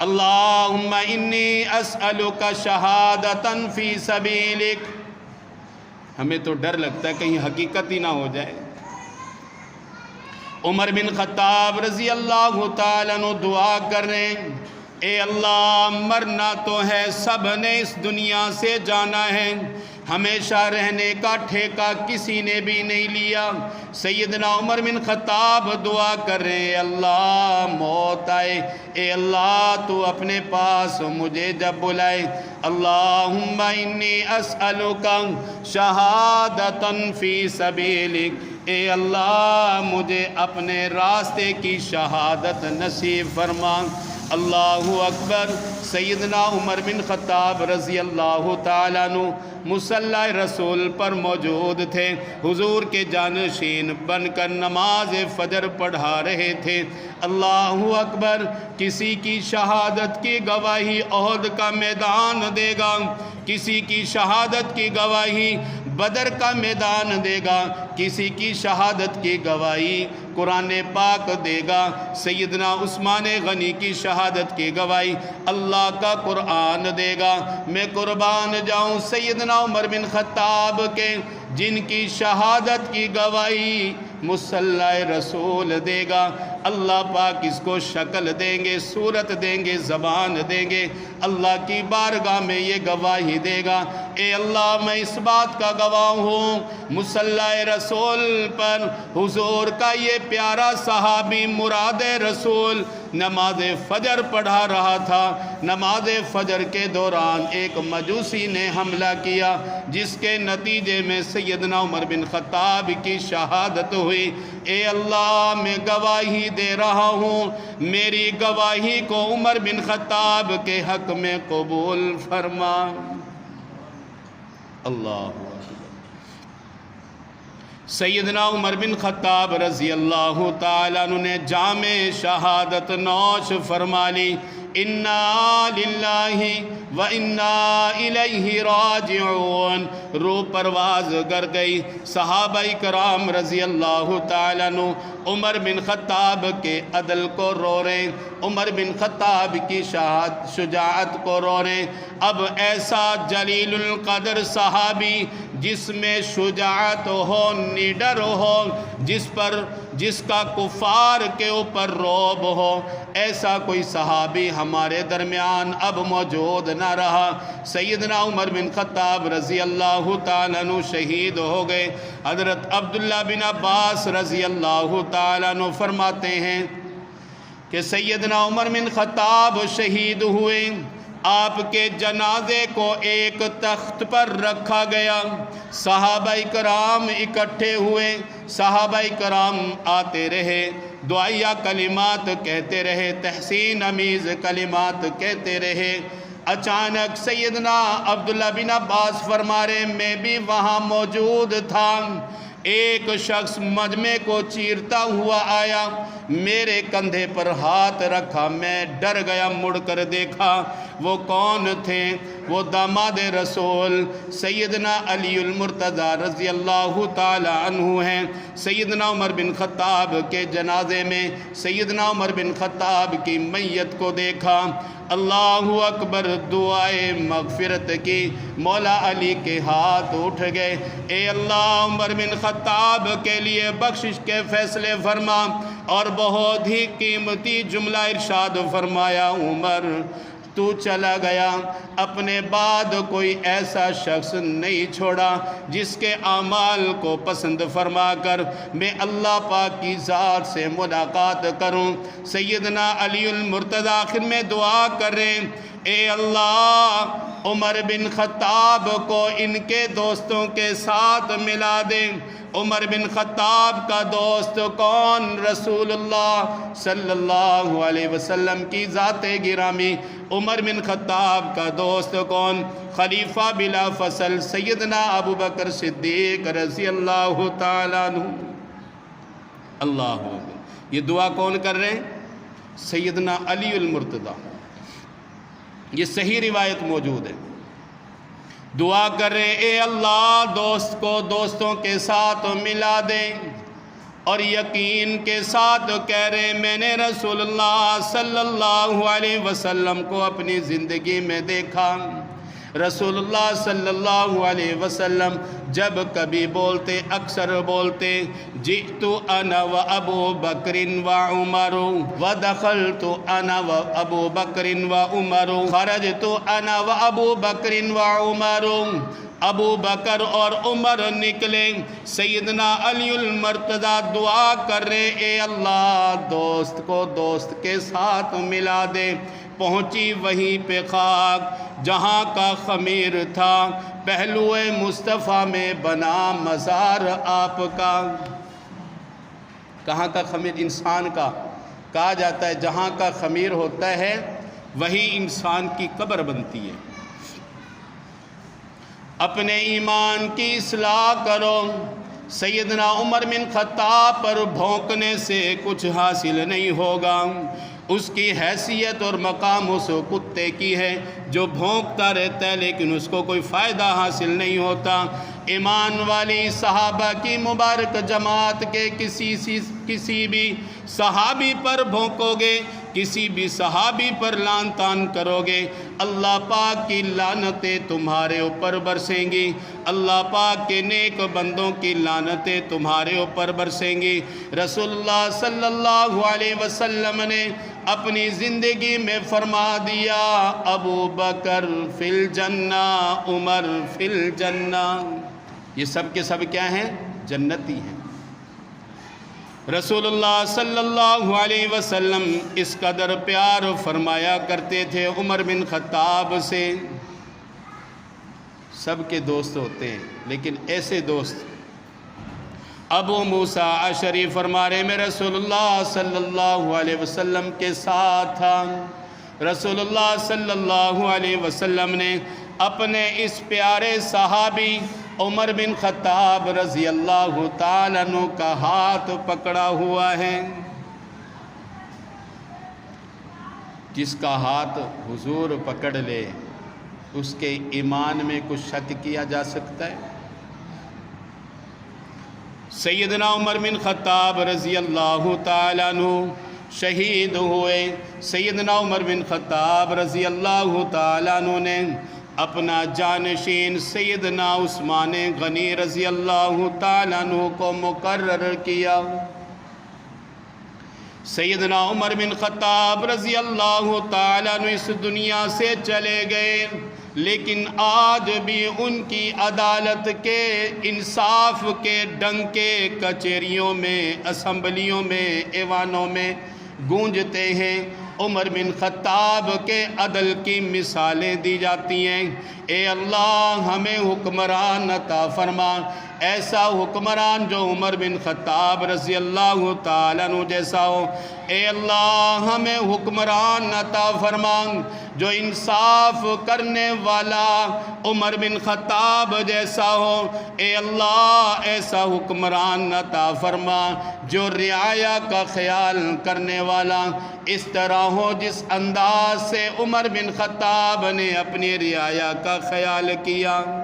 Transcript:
اللہم انی اسألک شہادتاً فی سبیلک۔ ہمیں تو ڈر لگتا ہے کہیں حقیقت ہی نہ ہو جائے۔ عمر بن خطاب رضی اللہ تعالیٰ عنہ دعا کر رہے ہیں، اے اللہ مرنا تو ہے، سب نے اس دنیا سے جانا ہے، ہمیشہ رہنے کا ٹھیکہ کسی نے بھی نہیں لیا۔ سیدنا عمر بن خطاب دعا کر رہے ہیں، اللہ موت آئے، اے اللہ تو اپنے پاس مجھے جب بلائے، اللہم انی اسألک شہادتاً فی سبیلک، اے اللہ مجھے اپنے راستے کی شہادت نصیب فرما۔ اللہ اکبر۔ سیدنا عمر بن خطاب رضی اللہ تعالیٰ عنہ مصلی رسول پر موجود تھے، حضور کے جانشین بن کر نماز فجر پڑھا رہے تھے۔ اللہ اکبر۔ کسی کی شہادت کی گواہی احد کا میدان دے گا، کسی کی شہادت کی گواہی بدر کا میدان دے گا، کسی کی شہادت کی گواہی قرآن پاک دے گا۔ سیدنا عثمان غنی کی شہادت کی گواہی اللہ کا قرآن دے گا۔ میں قربان جاؤں سیدنا عمر بن خطاب کے، جن کی شہادت کی گواہی مصلی رسول دے گا۔ اللہ پاک اس کو شکل دیں گے، صورت دیں گے، زبان دیں گے، اللہ کی بارگاہ میں یہ گواہی دے گا، اے اللہ میں اس بات کا گواہ ہوں، مصلی رسول پر حضور کا یہ پیارا صحابی مراد رسول نماز فجر پڑھا رہا تھا۔ نماز فجر کے دوران ایک مجوسی نے حملہ کیا، جس کے نتیجے میں سیدنا عمر بن خطاب کی شہادت ہوئی۔ اے اللہ میں گواہی دے رہا ہوں، میری گواہی کو عمر بن خطاب کے حق میں قبول فرما۔ اللہ سیدنا عمر بن خطاب رضی اللہ تعالیٰ عنہ نے جام شہادت نوش فرما لی۔ انا للہ و انا الیہ راجعون۔ روح پرواز کر گئی۔ صحابہ کرام رضی اللہ تعالیٰ عنہ عمر بن خطاب کے عدل کو رو رہے، عمر بن خطاب کی شجاعت کو رو رہے۔ اب ایسا جلیل القدر صحابی جس میں شجاعت ہو، نڈر ہو، جس کا کفار کے اوپر رعب ہو، ایسا کوئی صحابی ہمارے درمیان اب موجود نہ رہا۔ سیدنا عمر بن خطاب رضی اللہ تعالیٰ عنہ شہید ہو گئے۔ حضرت عبداللہ بن عباس رضی اللہ تعالیٰ عنہ فرماتے ہیں کہ سیدنا عمر بن خطاب شہید ہوئے، آپ کے جنازے کو ایک تخت پر رکھا گیا، صحابہ کرام اکٹھے ہوئے، صحابہ کرام آتے رہے، دعائیہ کلمات کہتے رہے، تحسین امیز کلمات کہتے رہے۔ اچانک سیدنا عبداللہ بن عباس فرما رہے میں بھی وہاں موجود تھا، ایک شخص مجمع کو چیرتا ہوا آیا، میرے کندھے پر ہاتھ رکھا، میں ڈر گیا، مڑ کر دیکھا، وہ کون تھے؟ وہ داماد رسول سیدنا علی المرتضی رضی اللہ تعالی عنہ ہیں۔ سیدنا عمر بن خطاب کے جنازے میں سیدنا عمر بن خطاب کی میت کو دیکھا، اللہ اکبر، دعائے مغفرت کی، مولا علی کے ہاتھ اٹھ گئے، اے اللہ عمر بن خطاب کے لیے بخشش کے فیصلے فرما، اور بہت ہی قیمتی جملہ ارشاد فرمایا، عمر تو چلا گیا، اپنے بعد کوئی ایسا شخص نہیں چھوڑا جس کے اعمال کو پسند فرما کر میں اللہ پاک کی ذات سے ملاقات کروں۔ سیدنا علی المرتضی آخر میں دعا کر رہے ہیں، اے اللہ عمر بن خطاب کو ان کے دوستوں کے ساتھ ملا دے۔ عمر بن خطاب کا دوست کون؟ رسول اللہ صلی اللہ علیہ وسلم کی ذات گرامی۔ عمر بن خطاب کا دوست کون؟ خلیفہ بلا فصل سیدنا ابو بکر صدیق رضی اللہ تعالیٰ عنہ۔ اللہ یہ دعا کون کر رہے ہیں؟ سیدنا علی المرتضی۔ یہ صحیح روایت موجود ہے۔ دعا کر رہے اے اللہ دوست کو دوستوں کے ساتھ ملا دے، اور یقین کے ساتھ کہہ رہے میں نے رسول اللہ صلی اللہ علیہ وسلم کو اپنی زندگی میں دیکھا۔ رسول اللہ صلی اللہ علیہ وسلم جب کبھی بولتے اکثر بولتے جئت انا و ابو بکر و عمر و دخلت انا و ابو بکر و عمر خرجت انا و ابو بکر و عمر۔ ابو بکر اور عمر نکلے، سیدنا علی المرتضیٰ دعا کر رہے اے اللہ دوست کو دوست کے ساتھ ملا دے۔ پہنچی وہیں پہ خاک جہاں کا خمیر تھا، پہلو مصطفیٰ میں بنا مزار آپ کا۔ کہاں کا خمیر؟ انسان کا۔ کہا جاتا ہے جہاں کا خمیر ہوتا ہے وہی انسان کی قبر بنتی ہے۔ اپنے ایمان کی اصلاح کرو۔ سیدنا عمر بن خطاب پر بھونکنے سے کچھ حاصل نہیں ہوگا، اس کی حیثیت اور مقام اس کتے کی ہے جو بھونکتا رہتا ہے لیکن اس کو کوئی فائدہ حاصل نہیں ہوتا۔ ایمان والی صحابہ کی مبارک جماعت کے کسی بھی صحابی پر بھونکو گے، کسی بھی صحابی پر لعن طعن کرو گے، اللہ پاک کی لعنتیں تمہارے اوپر برسیں گی، اللہ پاک کے نیک بندوں کی لعنتیں تمہارے اوپر برسیں گی۔ رسول اللہ صلی اللہ علیہ وسلم نے اپنی زندگی میں فرما دیا ابو بکر فی الجنہ عمر فی الجنہ، یہ سب کے سب کیا ہیں؟ جنتی ہیں۔ رسول اللہ صلی اللہ علیہ وسلم اس قدر پیار فرمایا کرتے تھے عمر بن خطاب سے۔ سب کے دوست ہوتے ہیں لیکن ایسے دوست ابو موسیٰ اشعری فرما رہے میں رسول اللہ صلی اللہ علیہ وسلم کے ساتھ تھا۔ رسول اللہ صلی اللہ علیہ وسلم نے اپنے اس پیارے صحابی عمر بن خطاب رضی اللہ تعالیٰ عنہ کا ہاتھ پکڑا ہوا ہے۔ جس کا ہاتھ حضور پکڑ لے اس کے ایمان میں کچھ شک کیا جا سکتا ہے؟ سیدنا عمر بن خطاب رضی اللہ تعالیٰ عنہ شہید ہوئے۔ سیدنا عمر بن خطاب رضی اللہ تعالیٰ عنہ نے اپنا جانشین سیدنا عثمان غنی رضی اللہ تعالیٰ عنہ کو مقرر کیا۔ سیدنا عمر بن خطاب رضی اللہ تعالیٰ عنہ اس دنیا سے چلے گئے، لیکن آج بھی ان کی عدالت کے انصاف کے ڈنکے کچہریوں میں، اسمبلیوں میں، ایوانوں میں گونجتے ہیں۔ عمر بن خطاب کے عدل کی مثالیں دی جاتی ہیں۔ اے اللہ ہمیں حکمران عطا فرما، ایسا حکمران جو عمر بن خطاب رضی اللہ تعالیٰ عنہ جیسا ہو۔ اے اللہ ہمیں حکمران عطا فرما جو انصاف کرنے والا عمر بن خطاب جیسا ہو۔ اے اللہ ایسا حکمران عطا فرما جو رعایا کا خیال کرنے والا اس طرح ہو جس انداز سے عمر بن خطاب نے اپنی رعایا کا خیال کیا۔